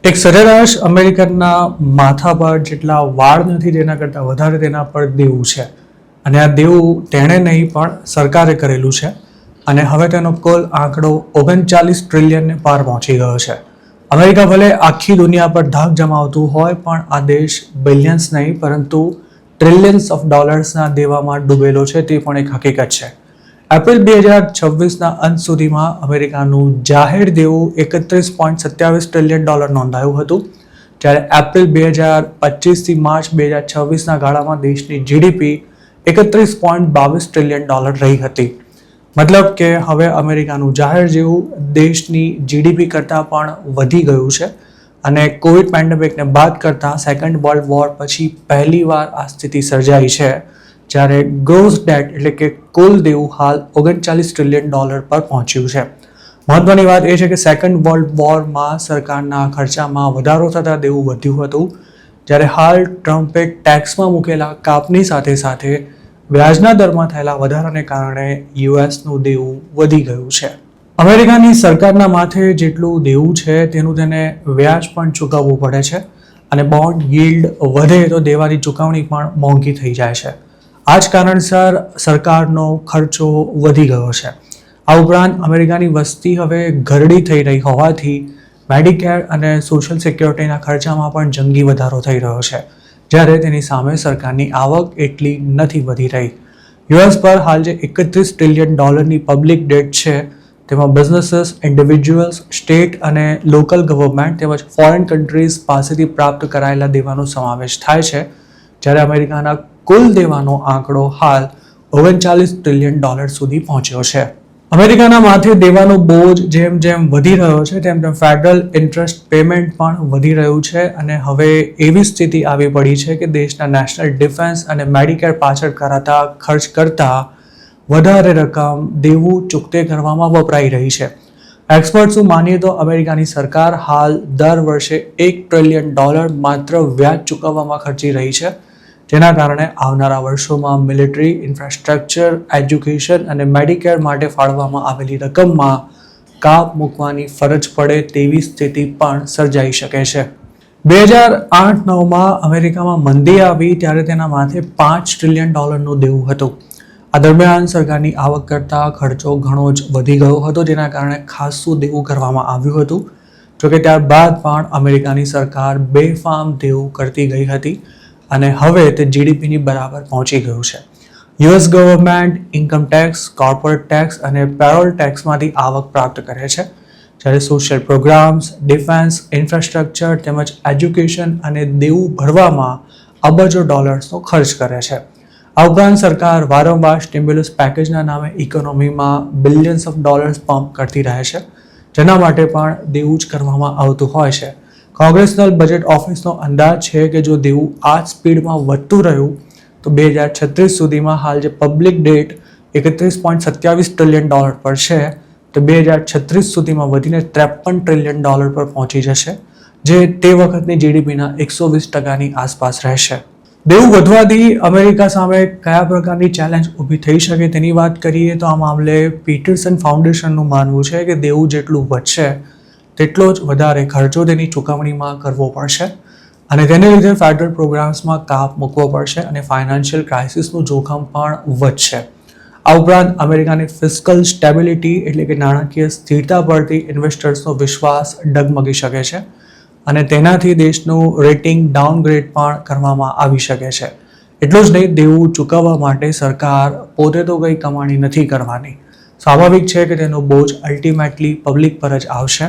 એક સરેરાશ અમેરિકનના માથા પર જેટલા વાળ નથી તેના કરતાં વધારે તેના પર દેવું છે અને આ દેવું તેણે નહીં પણ સરકારે કરેલું છે અને હવે તેનો કુલ આંકડો 39 ટ્રિલિયનને પાર પહોંચી ગયો છે. અમેરિકા ભલે આખી દુનિયા પર ધાક જમાવતું હોય પણ આ દેશ બિલિયન્સ નહીં પરંતુ ટ્રિલિયન્સ ઓફ ડોલર્સના દેવામાં ડૂબેલો છે તે પણ એક હકીકત છે. એપ્રિલ 2026ના અંત સુધીમાં અમેરિકાનું જાહેર દેવું 31.27 ટ્રિલિયન ડોલર નોંધાયું હતું, જ્યારે એપ્રિલ 2025થી માર્ચ 2026ના ગાળામાં દેશની જીડીપી 31.22 ટ્રિલિયન ડોલર રહી હતી. મતલબ કે હવે અમેરિકાનું જાહેર દેવું દેશની જીડીપી કરતાં પણ વધી ગયું છે અને કોવિડ પેન્ડેમિકને બાદ કરતાં સેકન્ડ વર્લ્ડ વોર પછી પહેલીવાર આ સ્થિતિ સર્જાઈ છે, જ્યારે ગ્રોસ ડેટ એટલે કે કુલ દેવું હાલ 39 ટ્રિલિયન ડોલર પર પહોંચ્યું છે. મહત્વની વાત એ છે કે સેકન્ડ વર્લ્ડ વોરમાં સરકારના ખર્ચામાં વધારો થતાં દેવું વધ્યું હતું, જ્યારે હાલ ટ્રમ્પે ટેક્સમાં મૂકેલા કાપની સાથે સાથે વ્યાજના દરમાં થયેલા વધારાને કારણે યુએસનું દેવું વધી ગયું છે. અમેરિકાની સરકારના માથે જેટલું દેવું છે તેનું તેને વ્યાજ પણ ચૂકવવું પડે છે અને બોન્ડ yieldવધે તો દેવાની ચૂકવણી પણ મોંઘી થઈ જાય છે. આ જ કારણસર સરકારનો ખર્ચો વધી ગયો છે. આ ઉપરાંત અમેરિકાની વસ્તી હવે ઘરડી થઈ રહી હોવાથી મેડિકેર અને સોશિયલ સિક્યોરિટીના ખર્ચામાં પણ જંગી વધારો થઈ રહ્યો છે, જ્યારે તેની સામે સરકારની આવક એટલી નથી વધી રહી. યુએસ પર હાલ જે 31 ટ્રિલિયન ડોલરની પબ્લિક ડેટ છે તેમાં બિઝનેસીસ, ઇન્ડિવિજ્યુઅલ્સ, સ્ટેટ અને લોકલ ગવર્મેન્ટ તેમજ ફોરેન કન્ટ્રીઝ પાસેથી પ્રાપ્ત કરાયેલા દેવાનો સમાવેશ થાય છે, જ્યારે અમેરિકાના કુલ દેવાનો આંકડો હાલ 39 ટ્રિલિયન ડોલર સુધી પહોંચ્યો છે. અમેરિકાના માથે દેવાનો બોજ જેમ જેમ વધી રહ્યો છે તેમ તેમ ફેડરલ ઇન્ટરેસ્ટ પેમેન્ટ પણ વધી રહ્યું છે અને હવે એવી સ્થિતિ આવી પડી છે કે દેશના નેશનલ ડિફેન્સ અને મેડિકેર પાછળ કરાતા ખર્ચ કરતાં વધારે રકમ દેવું ચૂકતે કરવામાં વપરાઈ રહી છે. એક્સપર્ટ્સનું માનીએ તો અમેરિકાની સરકાર હાલ દર વર્ષે 1 ટ્રિલિયન ડોલર માત્ર વ્યાજ ચૂકવવામાં ખર્ચી રહી છે, જેના કારણે આવનારા વર્ષોમાં મિલિટરી, ઇન્ફ્રાસ્ટ્રક્ચર, એજ્યુકેશન અને મેડિકેર માટે ફાળવવામાં આવેલી રકમમાં કાપ મૂકવાની ફરજ પડે તેવી સ્થિતિ પણ સર્જાઈ શકે છે. 2008-9માં અમેરિકામાં મંદી આવી ત્યારે તેના માથે 5 ટ્રિલિયન ડોલરનું દેવું હતું. આ દરમિયાન સરકારની આવક કરતાં ખર્ચો ઘણો જ વધી ગયો હતો, જેના કારણે ખાસું દેવું કરવામાં આવ્યું હતું. જોકે ત્યારબાદ પણ અમેરિકાની સરકાર બેફામ દેવું કરતી ગઈ હતી અને હવે તે જીડીપીની બરાબર પહોંચી ગયું છે. US government income tax, corporate tax અને પેરોલ ટેક્સમાંથી આવક પ્રાપ્ત કરે છે, જ્યારે સોશિયલ પ્રોગ્રામ્સ, ડિફેન્સ, ઇન્ફ્રાસ્ટ્રક્ચર તેમજ એજ્યુકેશન અને દેવું ભરવામાં અબજો ડોલર્સનો ખર્ચ કરે છે. આ ઉપરાંત સરકાર વારંવાર સ્ટિમ્યુલસ પેકેજના નામે ઇકોનોમીમાં બિલિયન્સ ઓફ ડોલર્સ પમ્પ કરતી રહે છે, જેના માટે પણ દેવું જ કરવામાં આવતું હોય છે. કોંગ્રેસનલ બજેટ ઓફિસનો અંદાજ છે કે જો દેવું આ જ સ્પીડમાં વધતું રહ્યું તો 2036 સુધીમાં હાલ જે પબ્લિક ડેટ 31.27 ટ્રિલિયન ડોલર પર છે તો 2036 સુધીમાં વધીને 53 ટ્રિલિયન ડોલર પર પહોંચી જશે, જે તે વખતની જીડીપીના 120% આસપાસ રહેશે. દેવું વધવાથી અમેરિકા સામે કયા પ્રકારની ચેલેન્જ ઊભી થઈ શકે તેની વાત કરીએ તો આ મામલે પીટરસન ફાઉન્ડેશનનું માનવું છે કે દેવું જેટલું વધશે તેટલો જ વધારે ખર્ચો તેની ચૂકવણીમાં કરવો પડશે અને તેને લીધે ફેડરલ પ્રોગ્રામ્સમાં કાપ મૂકવો પડશે અને ફાઇનાન્શિયલ ક્રાઇસિસનું જોખમ પણ વધશે. આ ઉપરાંત અમેરિકાની ફિસ્કલ સ્ટેબિલિટી એટલે કે નાણાકીય સ્થિરતા પરથી ઇન્વેસ્ટર્સનો વિશ્વાસ ડગમગી શકે છે અને તેનાથી દેશનું રેટિંગ ડાઉનગ્રેડ પણ કરવામાં આવી શકે છે. એટલું જ નહીં, દેવું ચૂકવવા માટે સરકાર પોતે તો કંઈ કમાણી નથી કરવાની. સ્વાભાવિક છે કે તેનો બોજ અલ્ટિમેટલી પબ્લિક પર જ આવશે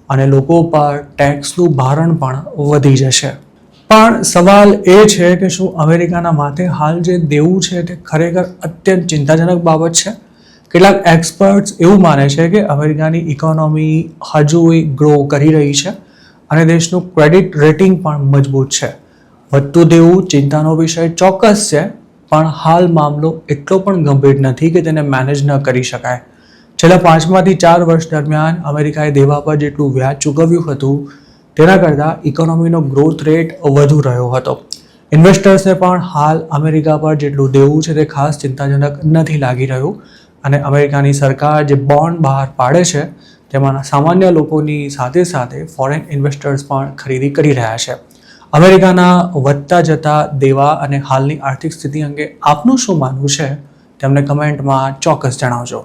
અને લોકો પર ટેક્સનું ભારણ પણ વધી જશે. પણ સવાલ એ છે કે શું અમેરિકાના માથે હાલ જે દેવું છે તે ખરેખર અત્યંત ચિંતાજનક બાબત છે? કેટલાક એક્સપર્ટ્સ એવું માને છે કે અમેરિકાની ઇકોનોમી હજુ ગ્રો કરી રહી છે અને દેશનું ક્રેડિટ રેટિંગ પણ મજબૂત છે. વધતું દેવું ચિંતાનો વિષય ચોક્કસ છે, પણ હાલ મામલો એટલો પણ ગંભીર નથી કે તેને મેનેજ ન કરી શકાય. છેલ્લા 5માંથી 4 વર્ષ દરમિયાન અમેરિકાએ દેવા પર જેટલું વ્યાજ ચૂકવ્યું હતું તેના કરતાં ઇકોનોમીનો ગ્રોથ રેટ વધુ રહ્યો હતો. ઇન્વેસ્ટર્સને પણ હાલ અમેરિકા પર જેટલું દેવું છે તે ખાસ ચિંતાજનક નથી લાગી રહ્યું અને અમેરિકાની સરકાર જે બોન્ડ બહાર પાડે છે તેમાંના સામાન્ય લોકોની સાથે સાથે ફોરેન ઇન્વેસ્ટર્સ પણ ખરીદી કરી રહ્યા છે. અમેરિકાના વધતા જતા દેવા અને હાલની આર્થિક સ્થિતિ અંગે આપનું શું માનવું છે તેમને કમેન્ટમાં ચોક્કસ જણાવજો.